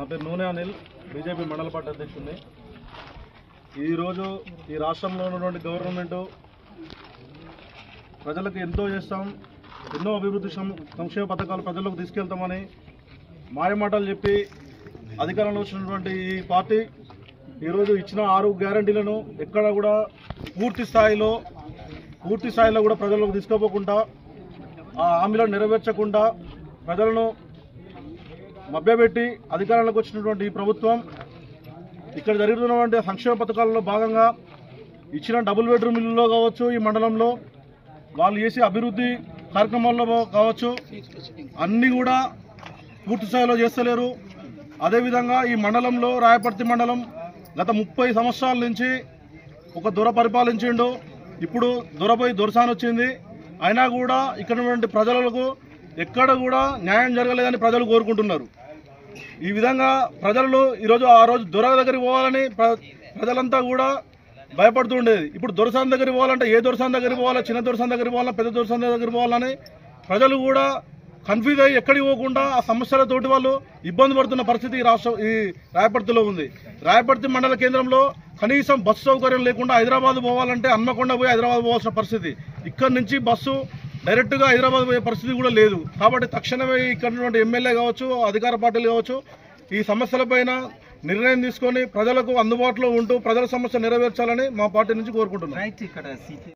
పేరు నూనె అనిల్, బీజేపీ మండల పార్టీ అధ్యక్షుడిని. ఈరోజు ఈ రాష్ట్రంలో ఉన్నటువంటి గవర్నమెంటు ప్రజలకు ఎంతో చేస్తాం, ఎన్నో అభివృద్ధి సంక్షేమ పథకాలు ప్రజలకు తీసుకెళ్తామని మాయమాటలు చెప్పి అధికారంలో వచ్చినటువంటి ఈ పార్టీ ఈరోజు ఇచ్చిన 6 గ్యారంటీలను ఎక్కడ కూడా పూర్తి స్థాయిలో కూడా ప్రజలకు తీసుకోపోకుండా, ఆ హామీలను నెరవేర్చకుండా ప్రజలను మభ్యపెట్టి అధికారంలోకి వచ్చినటువంటి ఈ ప్రభుత్వం ఇక్కడ జరుగుతున్నటువంటి సంక్షేమ పథకాలలో భాగంగా ఇచ్చిన డబుల్ బెడ్రూమ్ ఇల్లులో కావచ్చు, ఈ మండలంలో వాళ్ళు చేసే అభివృద్ధి కార్యక్రమాల్లో కావచ్చు, అన్నీ కూడా పూర్తి స్థాయిలో చేస్తలేరు. అదేవిధంగా ఈ మండలంలో రాయపర్తి మండలం గత 30 సంవత్సరాల నుంచి ఒక దొర పరిపాలించిండు. ఇప్పుడు దొరపై దొరసాని వచ్చింది. అయినా కూడా ఇక్కడ ప్రజలకు ఎక్కడ కూడా న్యాయం జరగలేదని ప్రజలు కోరుకుంటున్నారు. ఈ విధంగా ప్రజలు ఈరోజు ఆ రోజు దొర దగ్గరికి పోవాలని ప్రజలంతా కూడా భయపడుతుండేది. ఇప్పుడు దొరసాని దగ్గరికి పోవాలంటే ఏ దొరసాని దగ్గరికి పోవాలా, చిన్న దొరసాని దగ్గరికి పోవాలా, పెద్ద దొరసాని దగ్గరికి పోవాలని ప్రజలు కూడా కన్ఫ్యూజ్ అయ్యి ఎక్కడికి పోకుండా ఆ సమస్యలతోటి వాళ్ళు ఇబ్బంది పడుతున్న పరిస్థితి ఈ రాయపర్తిలో ఉంది. రాయపర్తి మండల కేంద్రంలో కనీసం బస్సు సౌకర్యం లేకుండా హైదరాబాద్ పోవాలంటే హన్మకొండ పోయి హైదరాబాద్ పోవాల్సిన పరిస్థితి. ఇక్కడ నుంచి బస్సు డైరెక్ట్గా హైదరాబాద్ పోయే పరిస్థితి కూడా లేదు. కాబట్టి తక్షణమే ఇక్కడ ఎమ్మెల్యే కావచ్చు, అధికార పార్టీలు కావచ్చు, ఈ సమస్యలపైన నిర్ణయం తీసుకొని ప్రజలకు అందుబాటులో ఉంటూ ప్రజల సమస్య నెరవేర్చాలని మా పార్టీ నుంచి కోరుకుంటున్నాం.